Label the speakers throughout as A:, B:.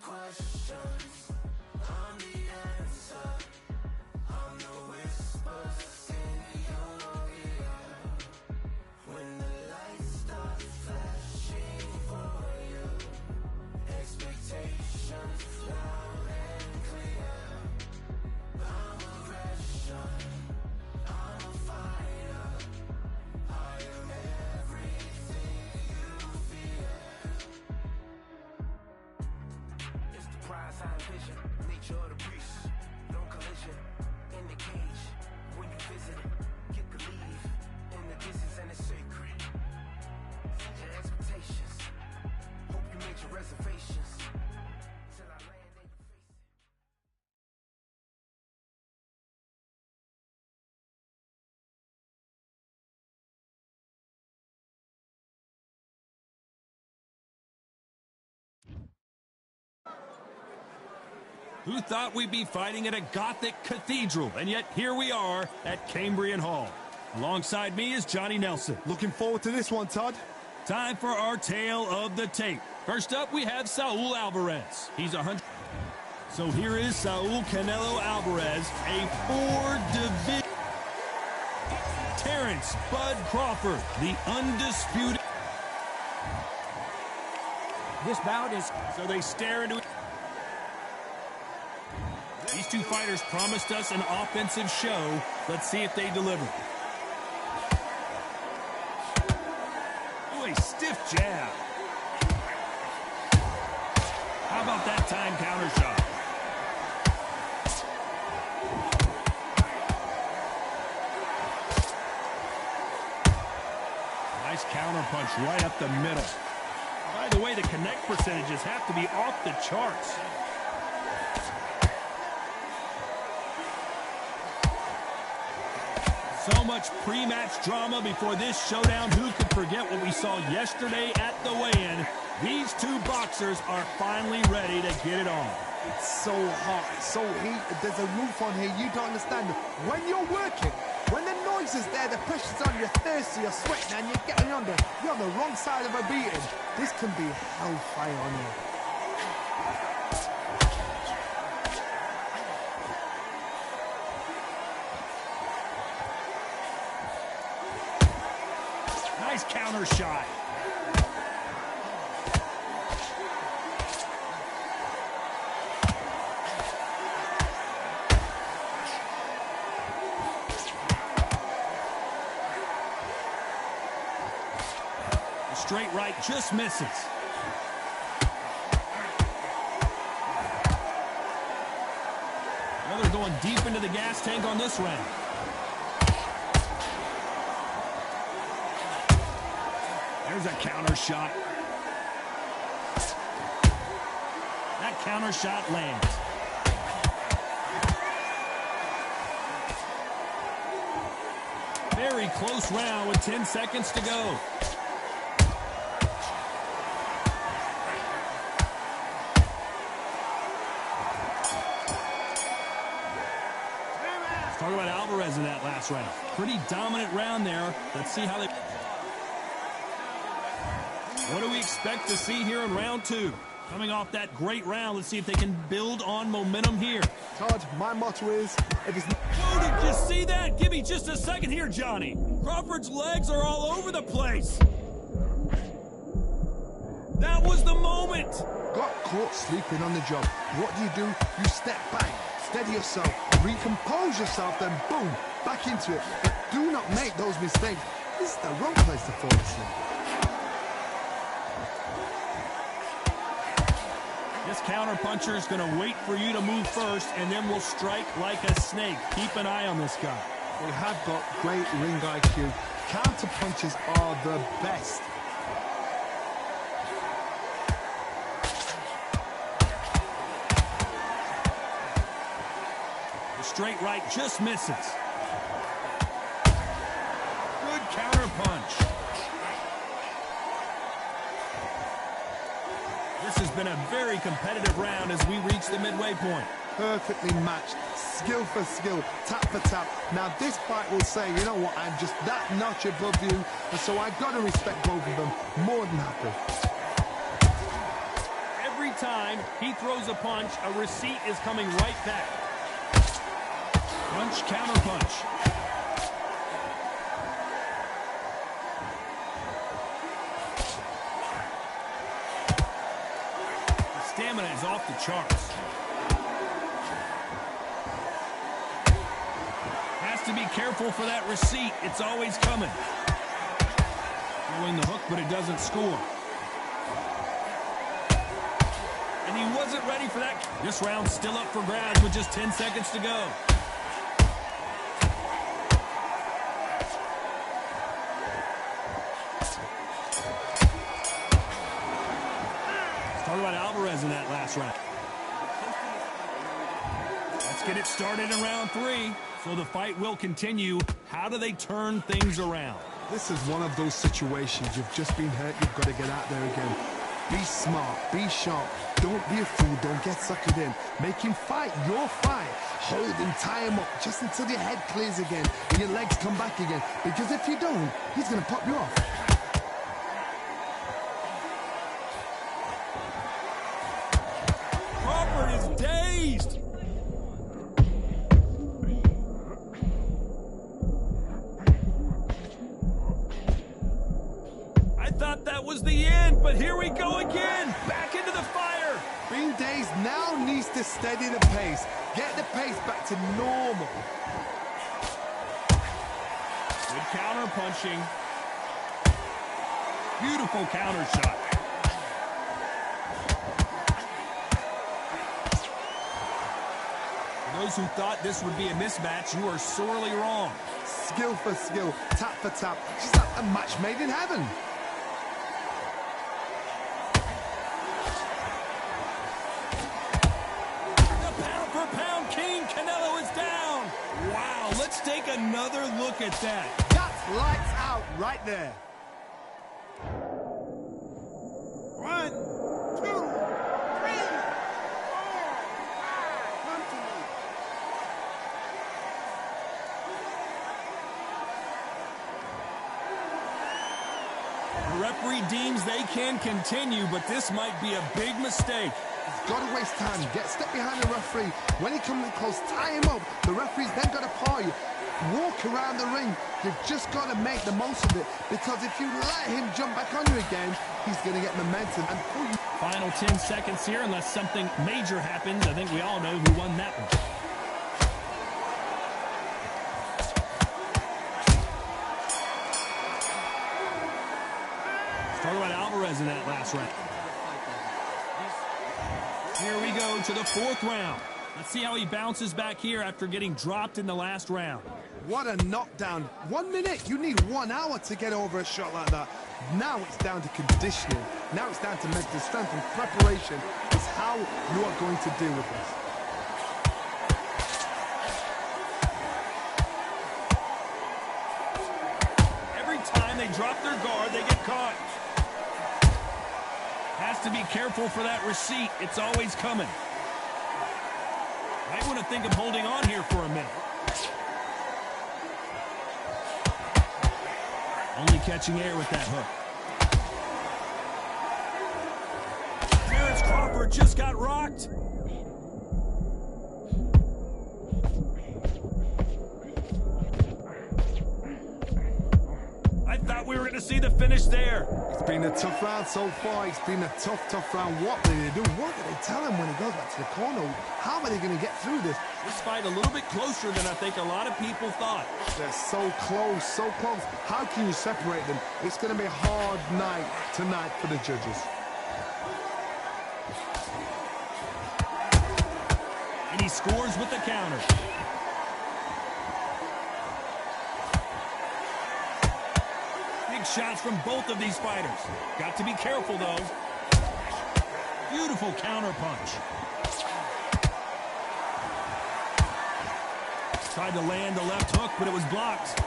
A: questions, I'm the answer. I'm the whispers in your ear. When the lights start flashing for you, expectations loud and clear. I'm aggression, I'm a fighter. I am everything you fear. It's the prize I envision, nature of the beast, no collision, in the cage. When you visit it, get the leave, in the distance and it's sacred. Set your expectations, hope you made your reservations, till I land in your face.
B: Who thought we'd be fighting at a Gothic cathedral? And yet here we are at Cambrian Hall. Alongside me is Johnny Nelson.
C: Looking forward to this one, Todd.
B: Time for our tale of the tape. First up, we have Saul Alvarez. He's 100. So here is Saul Canelo Alvarez, a four-division. Terrence Bud Crawford, the undisputed.
D: This bout is...
B: So they stare into it. These two fighters promised us an offensive show. Let's see if they deliver. Ooh, a stiff jab. How about that time counter shot? Nice counter punch right up the middle. By the way, the connect percentages have to be off the charts. So much pre-match drama before this showdown. Who could forget what we saw yesterday at the weigh-in? These two boxers are finally ready to get it on.
C: It's so hot, it's so heated. There's a roof on here. You don't understand. When you're working, when the noise is there, the pressure's on, you're thirsty, you're sweating, and you're getting under. You're on the wrong side of a beating. This can be hellfire on you.
B: Nice counter shot. The straight right just misses. Well, they're going deep into the gas tank on this round. There's a counter shot. That counter shot lands. Very close round with 10 seconds to go. Let's talk about Alvarez in that last round. Pretty dominant round there. Let's see how they... What do we expect to see here in round two? Coming off that great round, let's see if they can build on momentum here.
C: Todd, my motto is, if it's...
B: Whoa, did you see that? Give me just a second here, Johnny. Crawford's legs are all over the place. That was the moment.
C: Got caught sleeping on the job. What do? You step back, steady yourself, recompose yourself, then boom, back into it. But do not make those mistakes. This is the wrong place to fall asleep.
B: This counter-puncher is going to wait for you to move first, and then will strike like a snake. Keep an eye on this guy.
C: They have got great ring IQ. Counter-punches are the best.
B: The straight right just misses. Good counter-punch. This has been a very competitive round as we reach the midway point.
C: Perfectly matched, skill for skill, tap for tap. Now this fight will say, you know what, I'm just that notch above you, and so I've got to respect both of them more than happy.
B: Every time he throws a punch, a receipt is coming right back. Punch, counter punch. The stamina is off the charts. Has to be careful for that receipt. It's always coming. Throwing the hook, but it doesn't score. And he wasn't ready for that. This round's still up for grabs with just 10 seconds to go. Let's talk about Alvarez in that last round. Let's get it started in round 3. So the fight will continue. How do they turn things around?
C: This is one of those situations. You've just been hurt. You've got to get out there again. Be smart. Be sharp. Don't be a fool. Don't get suckered in. Make him fight your fight. Hold him, tie him up just until your head clears again and your legs come back again. Because if you don't, he's going to pop you off.
B: Crawford is dazed. I thought that was the end, but here we go again. Back into the fire.
C: Being dazed now needs to steady the pace. Get the pace back to normal.
B: Good counter punching. Beautiful counter shot. For those who thought this would be a mismatch, you are sorely wrong.
C: Skill for skill, tap for tap. Just like a match made in heaven.
B: Let's take another look at that.
C: That's lights out right there.
E: 1, 2, 3, 4, 5, come to me.
B: The referee deems they can continue, but this might be a big mistake.
C: He's got to waste time. Get step behind the referee. When he comes in close, tie him up. The referee's then got to paw you. Walk around the ring. You've just got to make the most of it. Because if you let him jump back on you again, he's going to get momentum and pull you.
B: Final 10 seconds here, unless something major happens. I think we all know who won that one. Let's talk about Alvarez in that last round. Here we go to the 4th round. Let's see how he bounces back here after getting dropped in the last round.
C: What a knockdown. 1 minute. You need 1 hour to get over a shot like that. Now it's down to conditioning. Now it's down to mental strength and preparation. It's how you are going to deal with this.
B: Every time they drop their guard, they get caught. Has to be careful for that receipt. It's always coming. Might want to think of holding on here for a minute. Only catching air with that hook. Terrence Crawford just got rocked. I thought we were going to see the finish there.
C: It's been a tough round so far. It's been a tough round. What do they do? What do they tell him when he goes back to the corner? How are they going to get through this?
B: This fight a little bit closer than I think a lot of people thought.
C: They're so close, so close. How can you separate them? It's going to be a hard night tonight for the judges.
B: And he scores with the counter. Big shots from both of these fighters. Got to be careful, though. Beautiful counter punch. Tried to land the left hook, but it was blocked.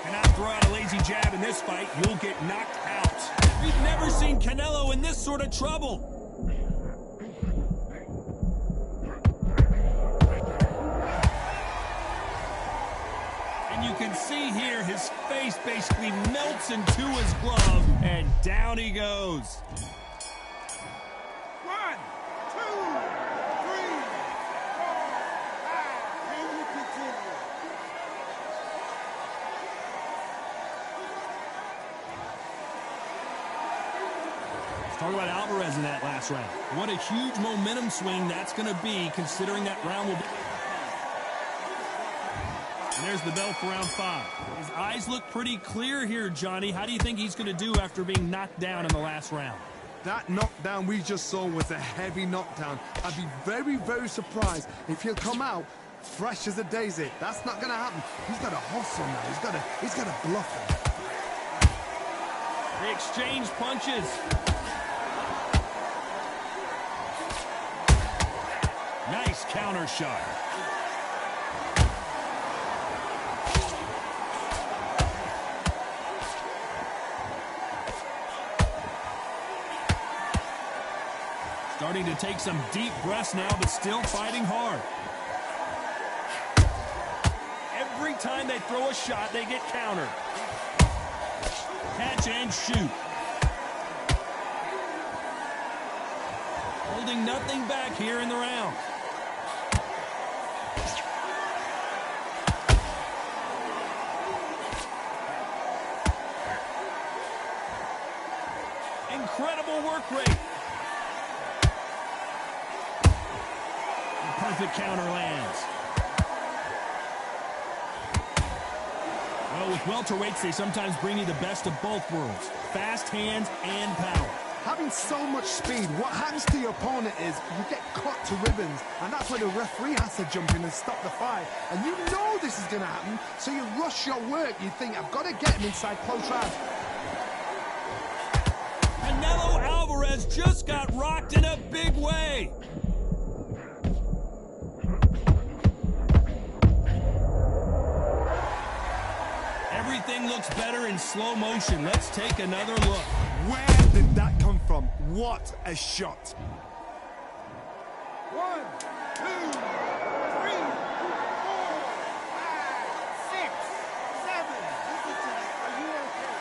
B: Cannot throw out a lazy jab in this fight. You'll get knocked out. We've never seen Canelo in this sort of trouble. And you can see here, his face basically melts into his glove, and down he goes.
E: 1, 2, 3, 4, 5. And you continue.
B: Let's talk about Alvarez in that last round. What a huge momentum swing that's going to be, considering that round will be... And there's the bell for round 5. His eyes look pretty clear here, Johnny. How do you think he's going to do after being knocked down in the last round?
C: That knockdown we just saw was a heavy knockdown. I'd be very, very surprised if he'll come out fresh as a daisy. That's not going to happen. He's got to hustle now. He's got to bluff him.
B: They exchange punches. Nice counter shot. Starting to take some deep breaths now, but still fighting hard. Every time they throw a shot, they get countered. Catch and shoot. Holding nothing back here in the round. Incredible work rate. Perfect counter lands. Well, with welterweights, they sometimes bring you the best of both worlds. Fast hands and power.
C: Having so much speed, what happens to your opponent is you get cut to ribbons, and that's where the referee has to jump in and stop the fight. And you know this is going to happen, so you rush your work. You think, I've got to get him inside close rounds.
B: Canelo Alvarez just got rocked in a big way. Everything looks better in slow motion. Let's take another look.
C: Where did that come from? What a shot.
E: 1, 2, 3, 4, 5, 6, 7. Listen to me. Are you okay?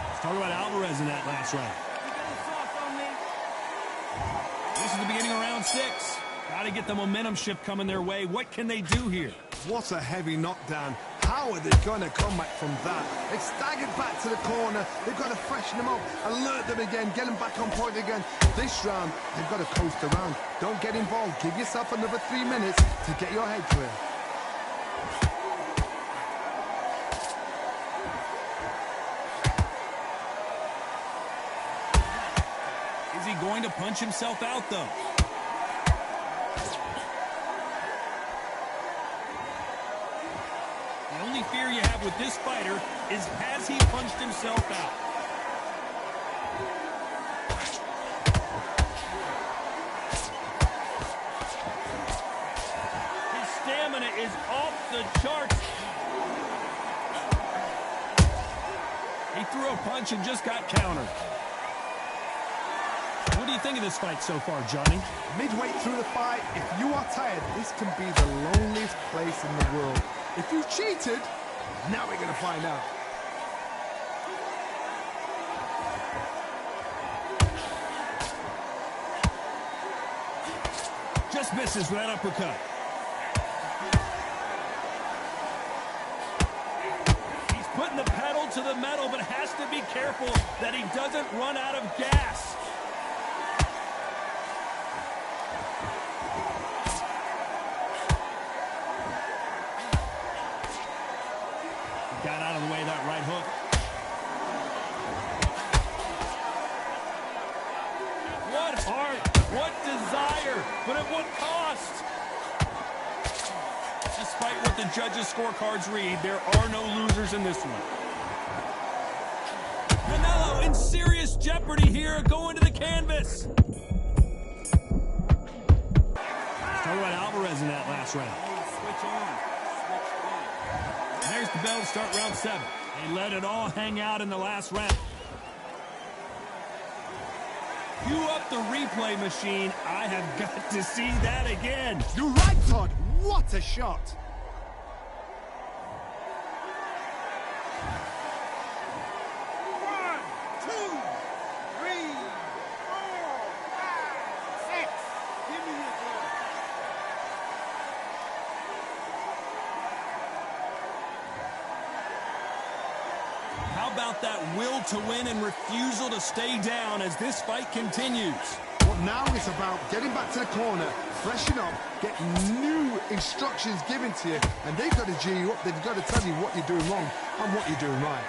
B: Let's talk about Alvarez in that last round.
E: You got a sauce on me?
B: This is the beginning of round 6. Got to get the momentum shift coming their way. What can they do here?
C: What a heavy knockdown. How are they going to come back from that? They staggered back to the corner. They've got to freshen them up, alert them again, get them back on point again. This round, they've got to coast around. Don't get involved. Give yourself another 3 minutes to get your head clear.
B: Is he going to punch himself out, though? The only fear you have with this fighter is, has he punched himself out? His stamina is off the charts. He threw a punch and just got countered. What do you think of this fight so far, Johnny?
C: Midway through the fight, if you are tired, this can be the loneliest place in the world. If you cheated, now we're going to find out.
B: Just misses with that uppercut. He's putting the pedal to the metal, but has to be careful that he doesn't run out of gas. Got out of the way of that right hook. What heart, what desire, but at what cost? Despite what the judges' scorecards read, there are no losers in this one. Canelo in serious jeopardy here, going to the canvas. Let's talk about Alvarez in that last round.
E: Switch on.
B: There's the bell to start round 7. They let it all hang out in the last round. Cue up the replay machine. I have got to see that again.
C: You're right, Todd. What a shot.
B: How about that will to win and refusal to stay down as this fight continues?
C: Well, now it's about getting back to the corner, freshen up, get new instructions given to you, and they've got to G you up. They've got to tell you what you're doing wrong and what you're doing right.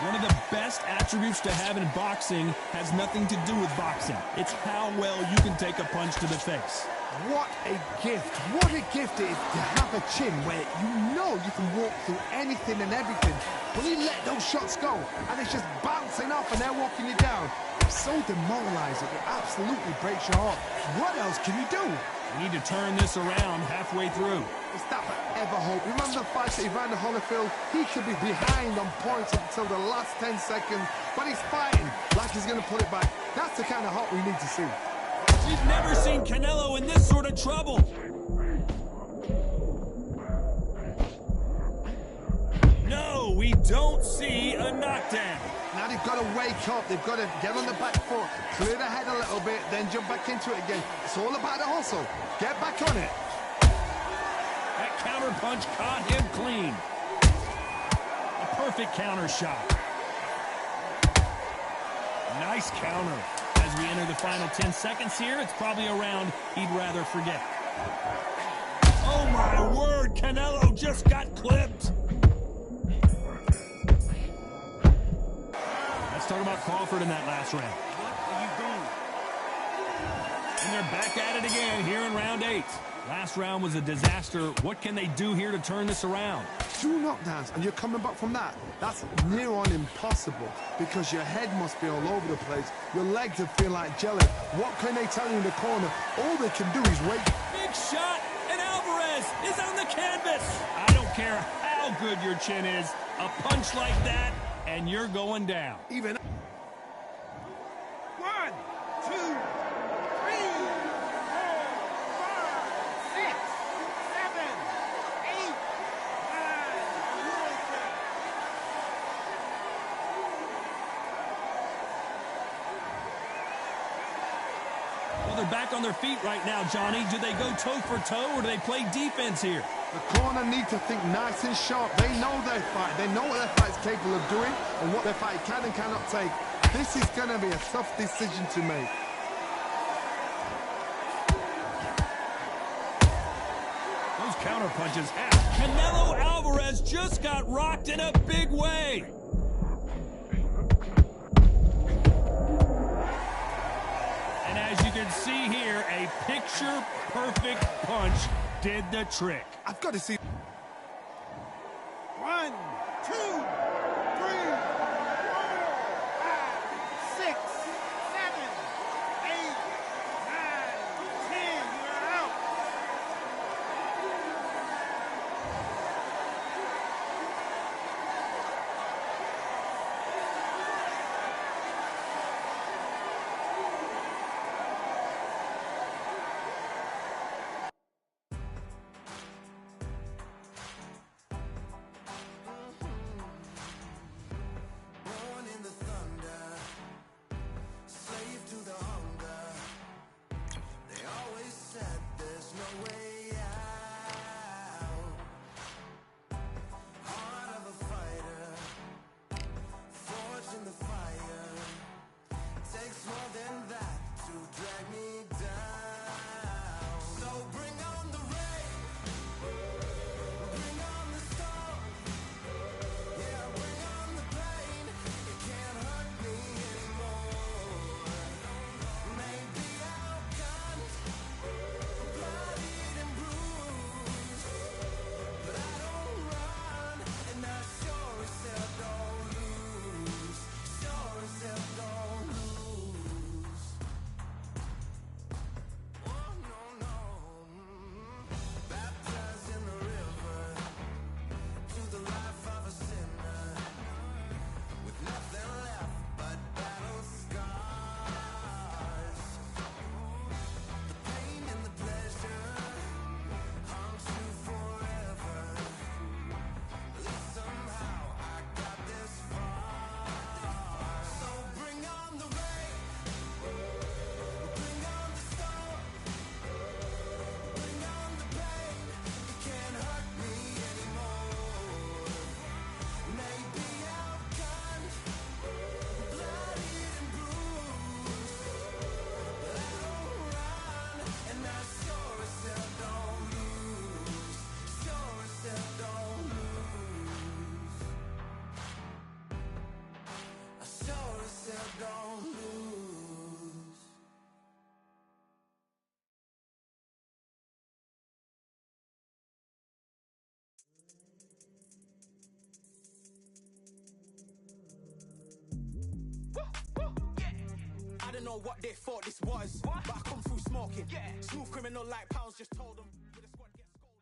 B: One of the best attributes to have in boxing has nothing to do with boxing. It's how well you can take a punch to the face.
C: What a gift. What a gift it is to have a chin where you know you can walk through anything and everything. When you let those shots go and it's just bouncing off and they're walking you down, it's so demoralizing. It absolutely breaks your heart. What else can you do?
B: We need to turn this around halfway through.
C: Is that forever hope? Remember the fight at Evander Holyfield? He could be behind on points until the last 10 seconds, but he's fighting like he's going to pull it back. That's the kind of hope we need to see.
B: You've never seen Canelo in this sort of trouble. No, we don't see a knockdown.
C: Now they've got to wake up. They've got to get on the back foot, clear the head a little bit, then jump back into it again. It's all about the hustle. Get back on it.
B: That counter punch caught him clean. A perfect counter shot. Nice counter. As we enter the final 10 seconds here, it's probably a round he'd rather forget. Oh my word, Canelo just got clipped. Let's talk about Crawford in that last round.
E: What are you doing?
B: And they're back at it again here in round 8. Last round was a disaster. What can they do here to turn this around?
C: 2 knockdowns, and you're coming back from that. That's near on impossible because your head must be all over the place. Your legs will feel like jelly. What can they tell you in the corner? All they can do is wait.
B: Big shot, and Alvarez is on the canvas. I don't care how good your chin is. A punch like that, and you're going down.
C: Even
E: 1, 2, 3, 4, 5, 6, 7, 8, 9.
B: Well, they're back on their feet right now, Johnny. Do they go toe for toe, or do they play defense here?
C: the corner need to think nice and sharp. They know their fight. They know what their fight's capable of doing and what their fight can and cannot take. This is going to be a tough decision to make.
B: Those counter punches have. Canelo Alvarez just got rocked in a big way. And as you can see here, a picture-perfect punch did the trick.
C: I've got to see.
E: 1, 2, 3, 4, 5, 6, 7, 8, 9, 10. You're out.
F: know what they thought this was. But I come through smoking. Smooth criminal like Pounds just told them. With a squad get scolded.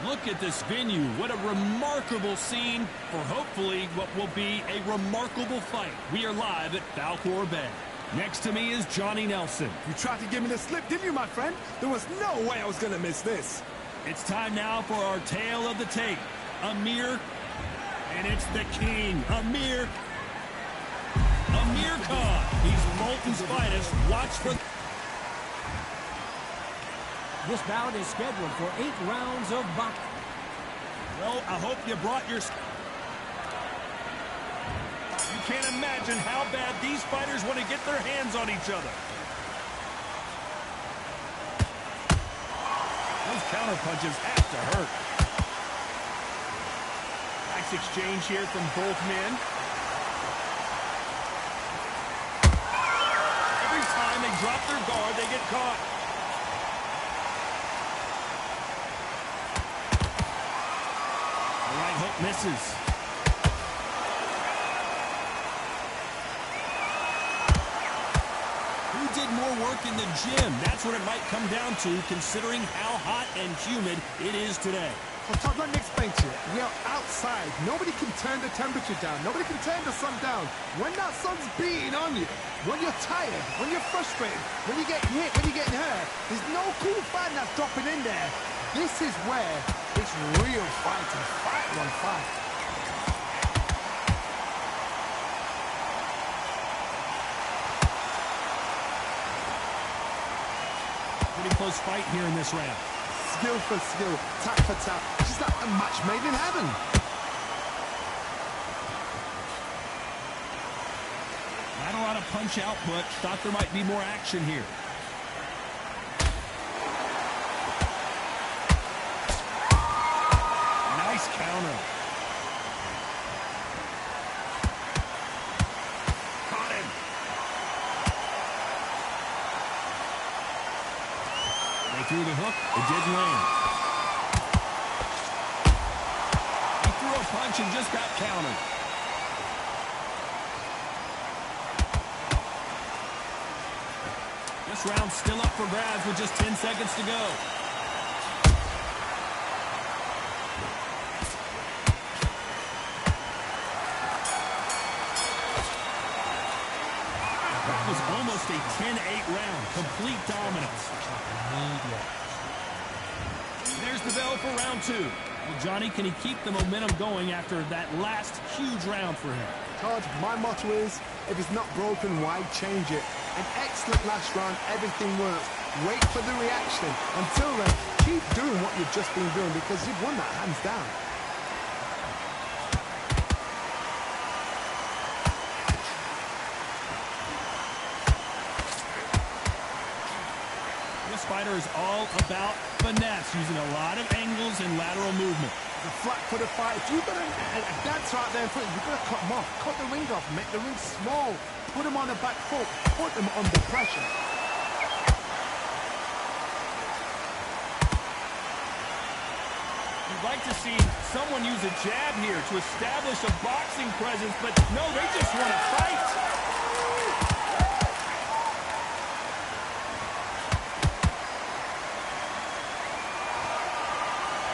B: Look at this venue. What a remarkable scene for hopefully what will be a remarkable fight. We are live at Falcor Bay. Next to me is Johnny Nelson.
C: You tried to give me the slip, didn't you, my friend? There was no way I was going to miss this.
B: It's time now for our tale of the tape. Amir, and it's the king, Amir Khan. He's Bolton's finest. Watch for...
D: This bout is scheduled for 8 rounds of boxing.
B: Well, I hope you brought your... You can't imagine how bad these fighters want to get their hands on each other. Those counter punches have to hurt. Nice exchange here from both men. Every time they drop their guard, they get caught. Right hook misses. Who did more work in the gym? That's what it might come down to, considering how hot and humid it is today.
C: Well, Todd, let me explain to you. We are outside. Nobody can turn the temperature down. Nobody can turn the sun down. When that sun's beating on you, when you're tired, when you're frustrated, when you get hit, when you're getting hurt, there's no cool fan that's dropping in there. This is where it's real fighting. Fight on fight.
B: Pretty close fight here in this round.
C: Skill for skill, tap for tap. Just like a match made in heaven.
B: Not a lot of punch output. Thought there might be more action here. Nice counter. Caught him. They threw the hook. It didn't land. He threw a punch and just got countered. This round's still up for grabs with just 10 seconds to go. That was almost a 10-8 round. Complete dominance. There's the bell for round 2. Well, Johnny, can he keep the momentum going after that last huge round for him?
C: Todd, my motto is, if it's not broken, why change it? An excellent last round, everything works. Wait for the reaction. Until then, keep doing what you've just been doing because you've won that hands down.
B: This fighter is all about finesse, using a lot of angles and lateral movement.
C: The flat for the fight. If you've got a dancer out there in front, you've got to cut them off. Cut the ring off. Make the ring small. Put them on the back foot. Put them under pressure.
B: You'd like to see someone use a jab here to establish a boxing presence, but no, they just want to fight.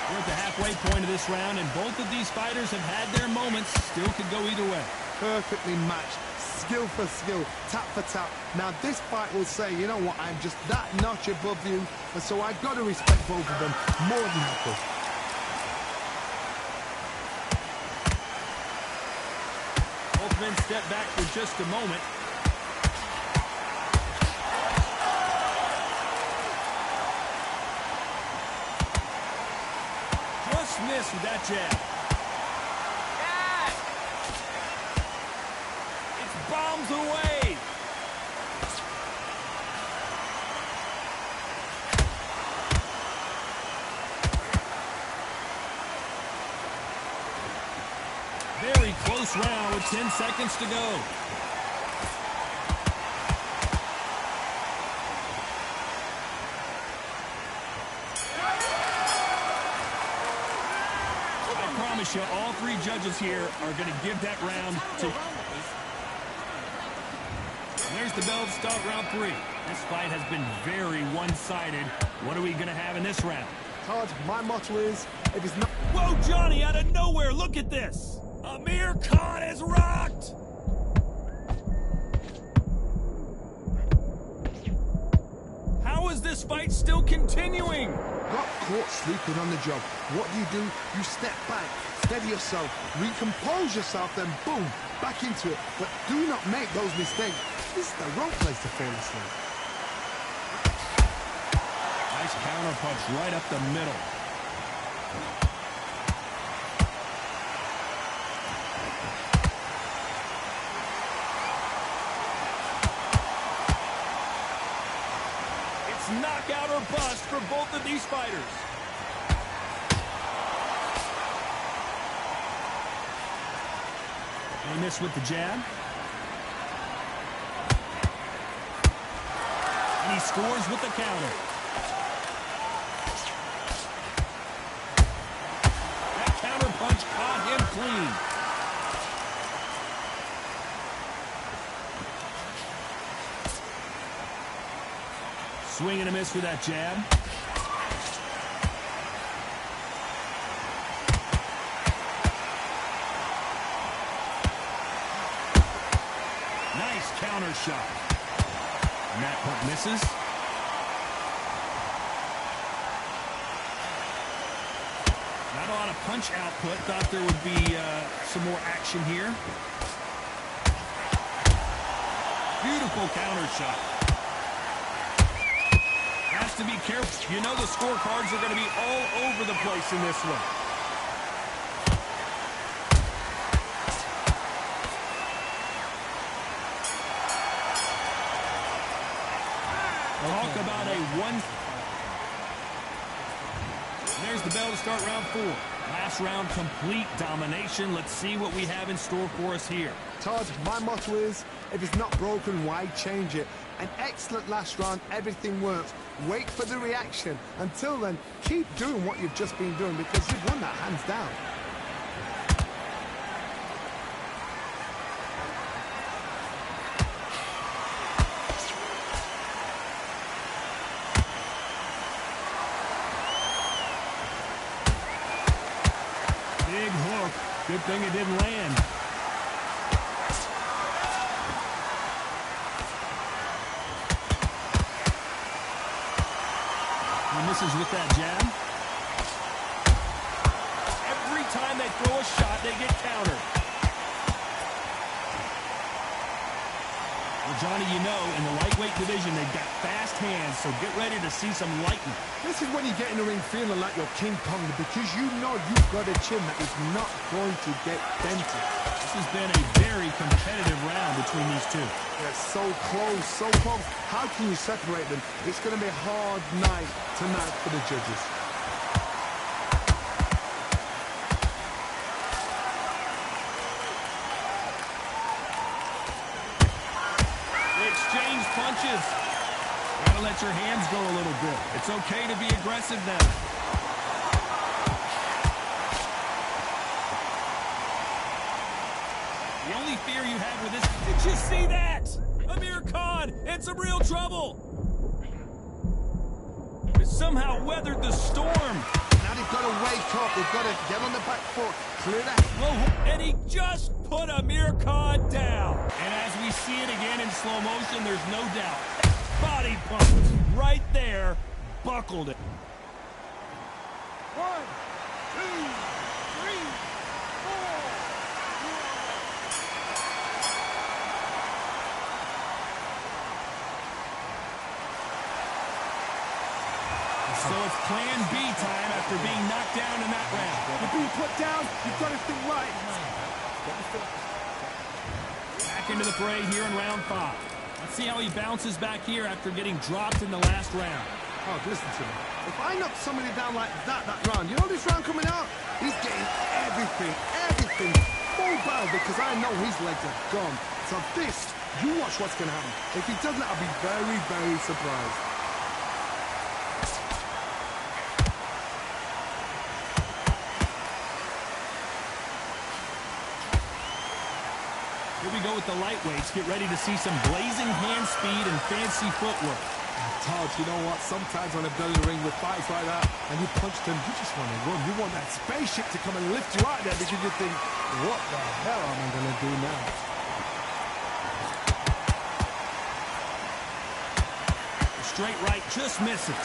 B: We're at the halfway point of this round, and both of these fighters have had their moments. Still could go either way.
C: Perfectly matched. Skill for skill, tap for tap. Now this fight will say, you know what, I'm just that notch above you, and so I've got to respect both of them more than equal.
B: Both men step back for just a moment. Just missed with that jab. Bombs away. Very close round with 10 seconds to go. Alicia, all three judges here are going to give that round to... And there's the bell to start round 3. This fight has been very one-sided. What are we going to have in this round?
C: Todd, my motto is, if it's not...
B: Whoa, Johnny, out of nowhere, look at this! Amir Khan is rocked! How is this fight still continuing?
C: Got caught sleeping on the job. What do? You step back, steady yourself, recompose yourself, then boom, back into it. But do not make those mistakes. This is the wrong place to fall asleep.
B: Nice counter punch right up the middle. It's knockout or bust for both of these fighters. They miss with the jab. And he scores with the counter. That counter punch caught him clean. Swing and a miss for that jab. Nice counter shot. And that hook misses. Not a lot of punch output. Thought there would be some more action here. Beautiful counter shot. Has to be careful. You know the scorecards are going to be all over the place in this one. Talk about a one. There's the bell to start round 4. Last round, complete domination. Let's see what we have in store for us here.
C: Todd, my motto is, if it's not broken, why change it? An excellent last round, everything works. Wait for the reaction. Until then, keep doing what you've just been doing because you've won that hands down.
B: Big hook. Good thing it didn't land. He misses with that jab. Every time they throw a shot, they get countered. Well, Johnny, you know, in the lightweight division, they've got fast hands, so get ready to see some lightning.
C: This is when you get in the ring feeling like you're King Kong because you know you've got a chin that is not going to get dented.
B: This has been a very competitive round between these two.
C: They're so close, so close. How can you separate them? It's going to be a hard night tonight for the judges.
B: They exchange punches. Gotta let your hands go a little bit. It's okay to be aggressive now. The only fear you have with this... Did you see that? Amir Khan in some real trouble. It somehow weathered the storm.
C: Now they've got to wake up. They've got to get on the back foot. Clear that.
B: Whoa, and he just put Amir Khan down. And as we see it again in slow motion, there's no doubt. Body punch right there. Buckled it.
E: 1, 2, 3, 4.
B: So it's plan B time after being knocked down in that round.
C: You're being put down. You've got to think right.
B: Back into the fray here in round 5. Let's see how he bounces back here after getting dropped in the last round.
C: Oh, listen to me. If I knock somebody down like that round, you know this round coming out? He's getting everything full barrel because I know his legs are gone. So this, you watch what's going to happen. If he doesn't, I'll be very, very surprised.
B: we go with the lightweights. Get ready to see some blazing hand speed and fancy footwork.
C: Todd, you know what? Sometimes when I've done in the ring with fights like that, and you punch them, you just want to run. You want that spaceship to come and lift you out there because you think, what the hell am I going to do now?
B: Straight right just misses.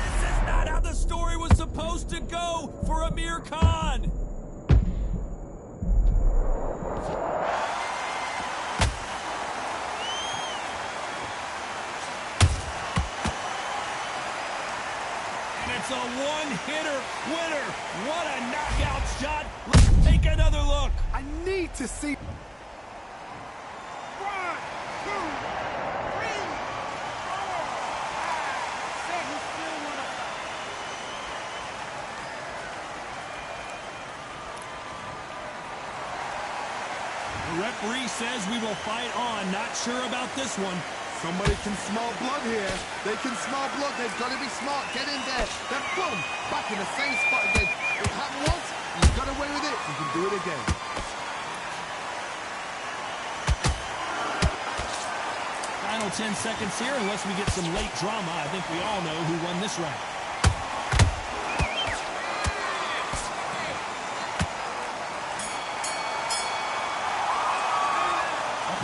B: This is not how the story was supposed to go for Amir Khan. It's a one-hitter winner. What a knockout shot. Let's take another look.
C: I need to see...
E: 1, 2, 3, 4, 5, 6.
B: The referee says we will fight on. Not sure about this one.
C: Somebody can smell blood here. They can smell blood. They've got to be smart. Get in there. Then boom, back in the same spot again. It happened once. You got away with it. You can do it again.
B: Final 10 seconds here, unless we get some late drama. I think we all know who won this round.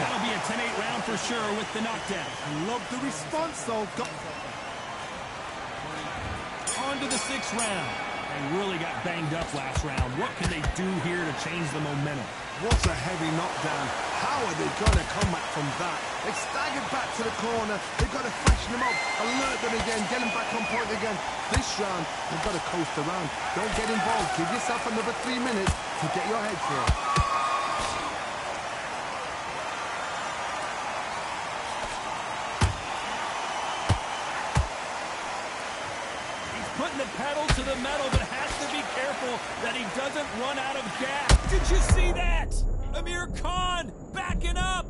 B: That'll be a 10-8 round for sure with the knockdown.
C: I love the response, though.
B: On to the 6th round. They really got banged up last round. What can they do here to change the momentum?
C: What a heavy knockdown. How are they going to come back from that? They staggered back to the corner. They've got to freshen them up, alert them again, get them back on point again. This round, they've got to coast around. Don't get involved. Give yourself another 3 minutes to get your head clear.
B: Putting the pedal to the metal, but has to be careful that he doesn't run out of gas. Did you see that? Amir Khan backing up.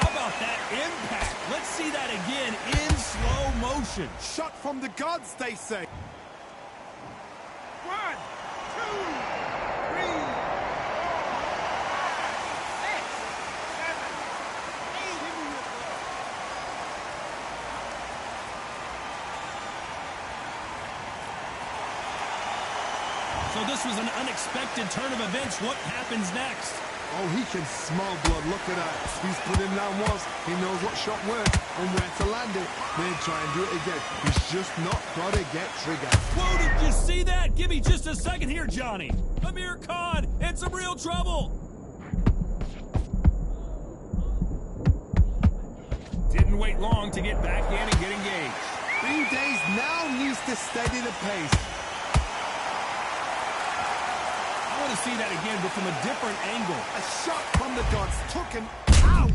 B: How about that impact? Let's see that again in slow motion.
C: Shot from the gods, they say.
E: 1, 2, 3, 4, 5, 6, 7, 8.
B: So this was an unexpected turn of events. What happens next?
C: Oh, he can smell blood. Look at that. He's put him down once. He knows what shot worked and where to land it. Then try and do it again. He's just not got to get triggered.
B: Whoa, did you see that? Give me just a second here, Johnny. Amir Khan in some real trouble. Didn't wait long to get back in and get engaged.
C: 3 days now needs to steady the pace.
B: I want to see that again, but from a different angle.
C: A shot from the gods took him out.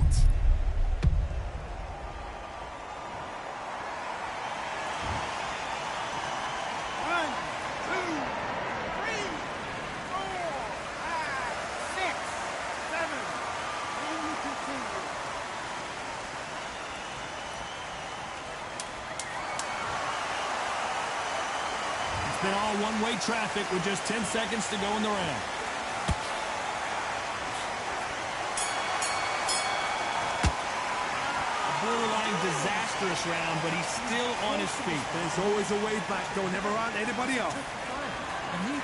B: It's been all one-way traffic with just 10 seconds to go in the round. A borderline disastrous round, but he's still on his feet.
C: There's always a way back. Don't ever round anybody up.
B: And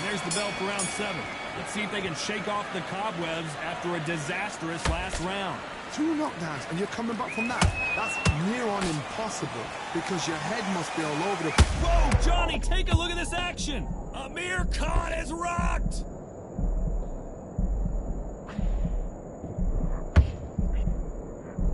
B: there's the bell for round 7. Let's see if they can shake off the cobwebs after a disastrous last round.
C: 2 knockdowns and you're coming back from that. That's near on impossible because your head must be all over the...
B: Whoa, Johnny, take a look at this action. Amir Khan is rocked.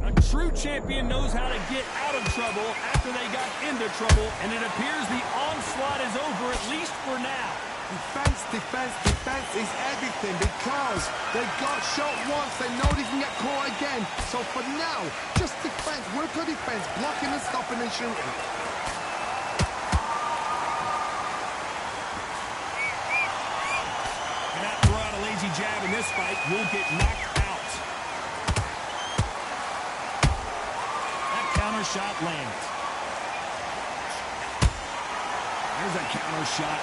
B: A true champion knows how to get out of trouble after they got into trouble, and it appears the onslaught is over, at least for now.
C: Defense, defense, defense is everything because they got shot once. They know they can get caught again. So for now, just defense. Work on defense. Blocking and stopping and shooting.
B: And that throw out of Ladies this fight will get knocked out. That counter shot lands. There's a counter shot.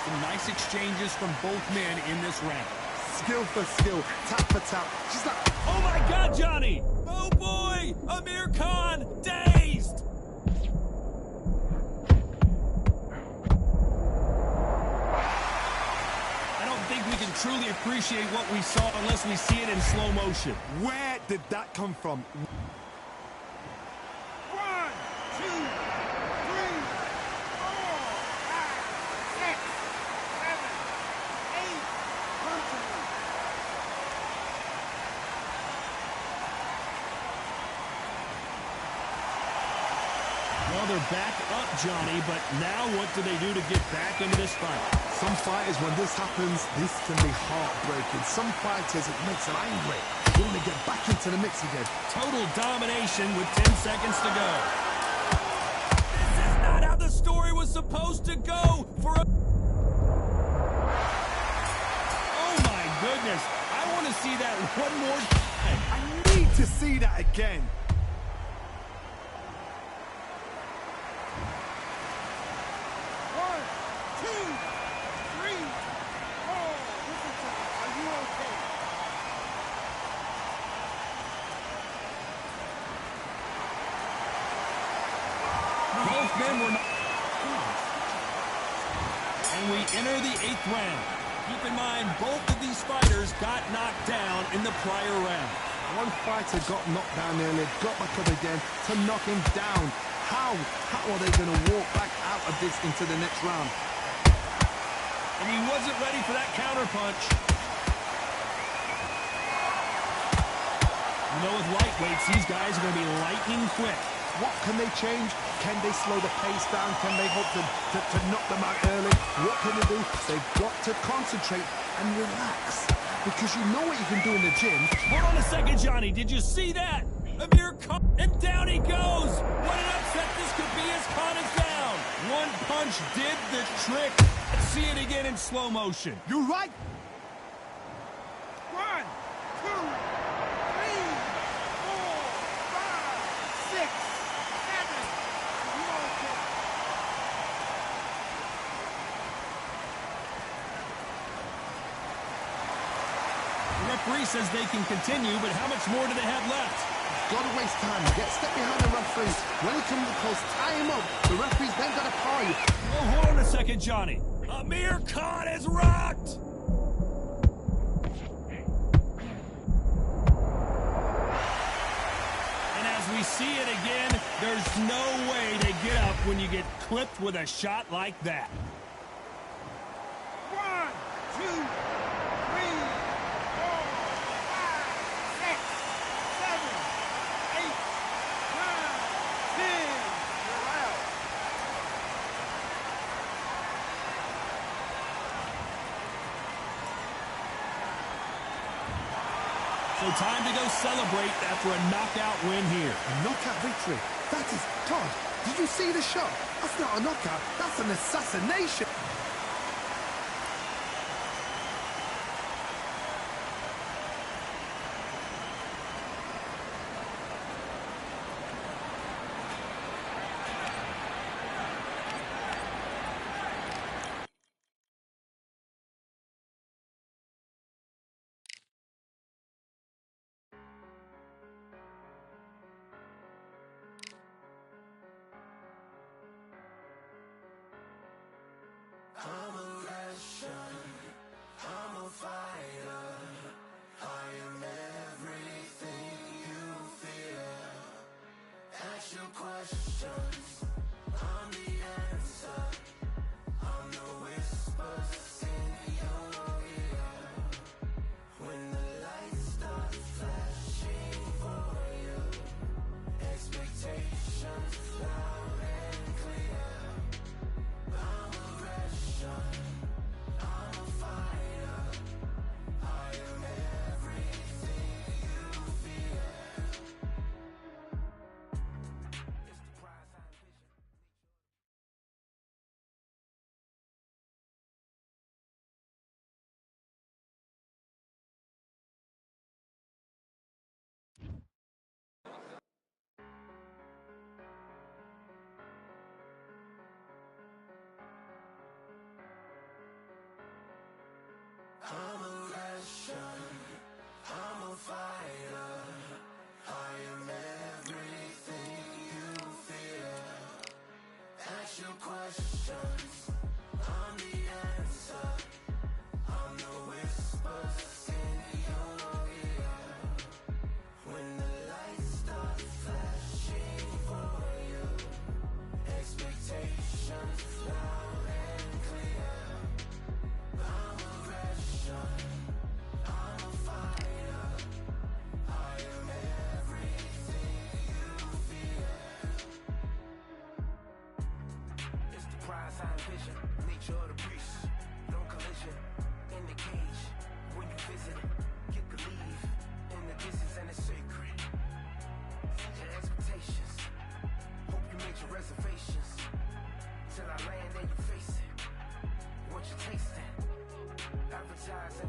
B: Some nice exchanges from both men in this round.
C: Skill for skill, tap for tap. She's like,
B: Oh my God, Johnny! Oh boy! Amir Khan, dazed! I don't think we can truly appreciate what we saw unless we see it in slow motion.
C: where did that come from?
E: 1, 2, 3, 4, 5, 6, 7, 8. Punching.
B: Well, they're back up, Johnny, but now what do they do to get back into this fight?
C: Some fighters, when this happens, this can be heartbreaking. Some fighters, it makes them angry. They want to get back into the mix again.
B: Total domination with 10 seconds to go. This is not how the story was supposed to go for a... Oh, my goodness. I want to see that one more time.
C: I need to see that again.
E: One, two, three, four. Listen to me. Are you okay?
B: Both men were not... And we enter the 8th round. Keep in mind, both of these fighters got knocked down in the prior round.
C: One fighter got knocked down earlier, got back up again to knock him down. How are they going to walk back out of this into the next round?
B: And he wasn't ready for that counter punch. You know, with lightweights, these guys are going to be lightning quick.
C: What can they change? Can they slow the pace down? Can they hope to knock them out early? What can they do? They've got to concentrate and relax. Because you know what you can do in the gym.
B: Hold on a second, Johnny. Did you see that? Amir Khan, and down he goes. What an upset this could be as Khan is down. One punch did the trick. Let's see it again in slow motion.
C: You're right.
E: 1, 2, 3, 4, 5, 6, 7. Are you okay?
B: The referee says they can continue, but how much more do they have left?
C: Got to waste time. Get step behind the referee. When he comes close, tie him up. The referee's then got to power you.
B: Oh, hold on a second, Johnny. Amir Khan is rocked. And as we see it again, there's no way to get up when you get clipped with a shot like that.
E: 1, 2, 3, 4, 5, 6, 7, 8, 9, 10. You're out.
B: So time to go celebrate after a knockout win here.
C: A knockout victory. That is, God, did you see the shot? That's not a knockout. That's an assassination.
A: I'm a Russian, I'm a fighter. I am everything you fear. Ask your questions, I'm the answer. I'm the whispers in your ear. When the lights start flashing for you, expectations loud and clear. I'm a Russian, I'm a fighter. I am everything you fear. It's the prize I envision.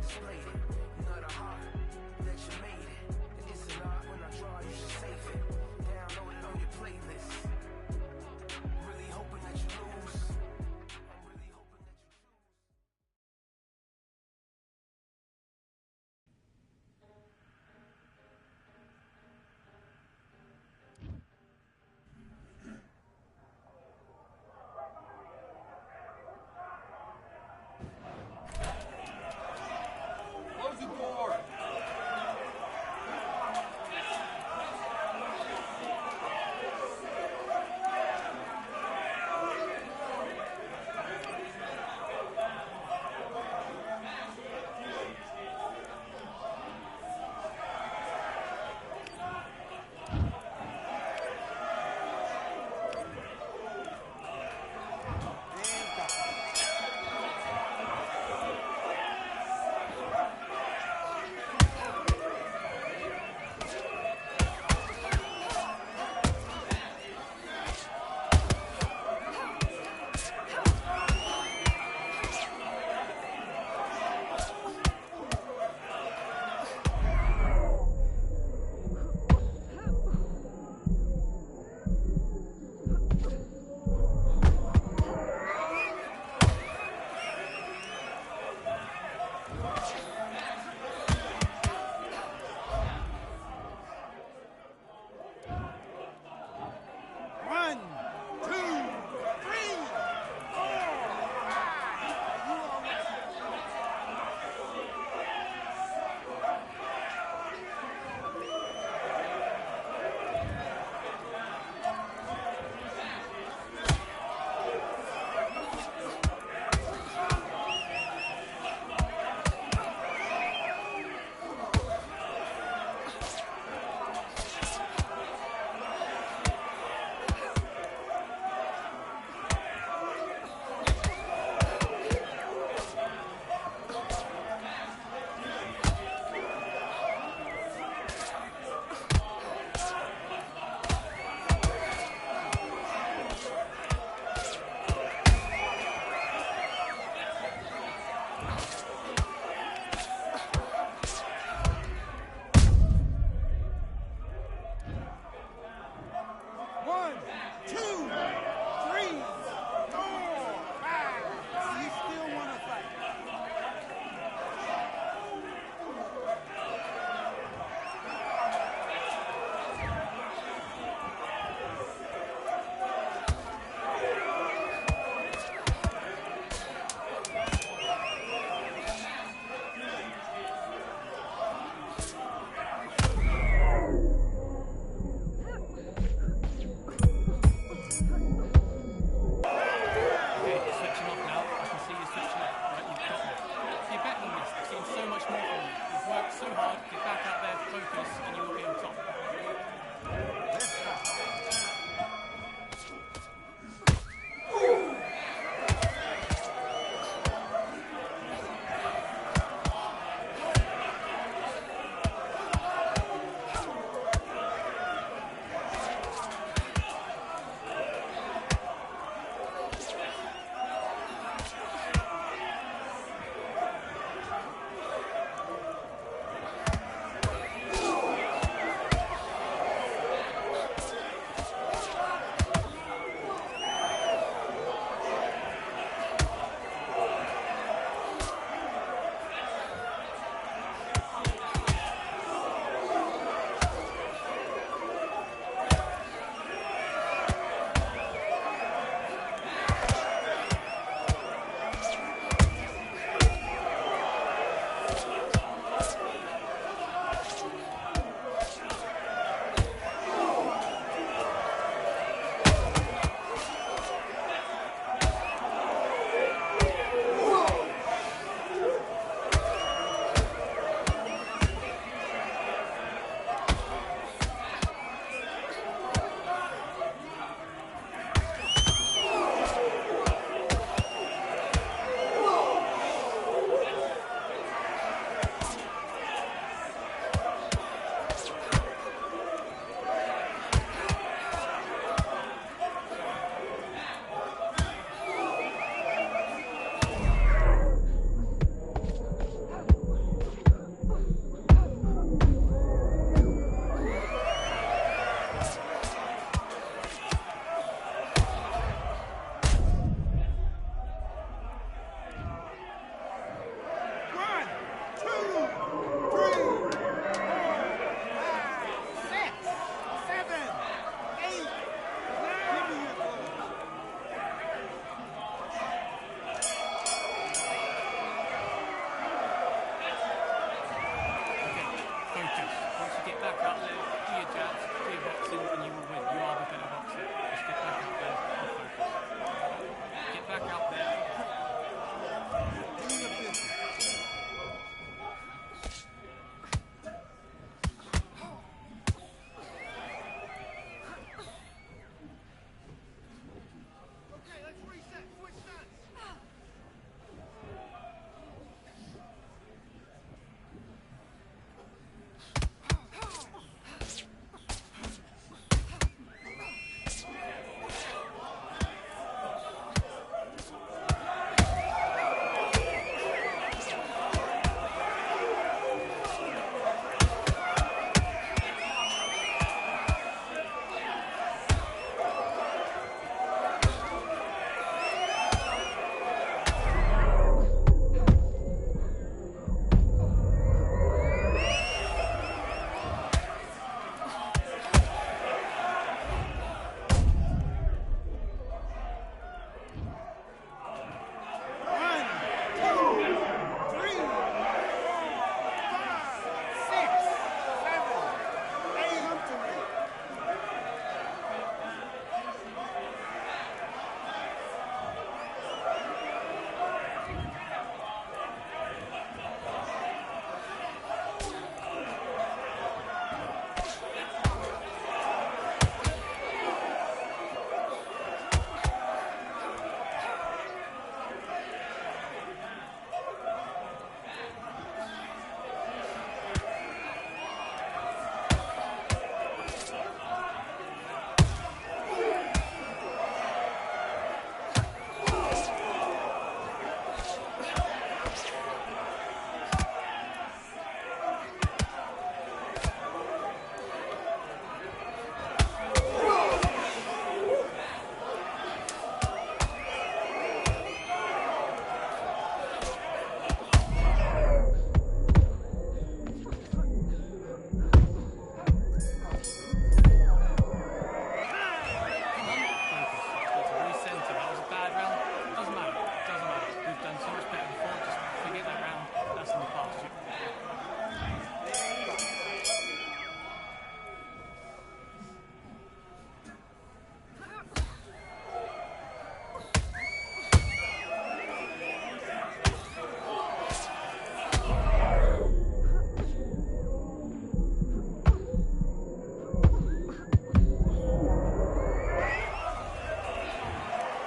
A: displayed it. You know the heart that you made it. It's an art when I draw, you should save it. Download it on your playlist. Really hoping that you lose. I'm really hoping that you choose.
B: Close the door.
E: One, two, three, four, five. You all right? One, two, three, four, five. You still want to fight?
G: Okay, you're switching off now. I can see you switching off. Right, you've got me. You're better than this. I've seen so much more from you. You've worked so hard. Get back out there, focus, and you will be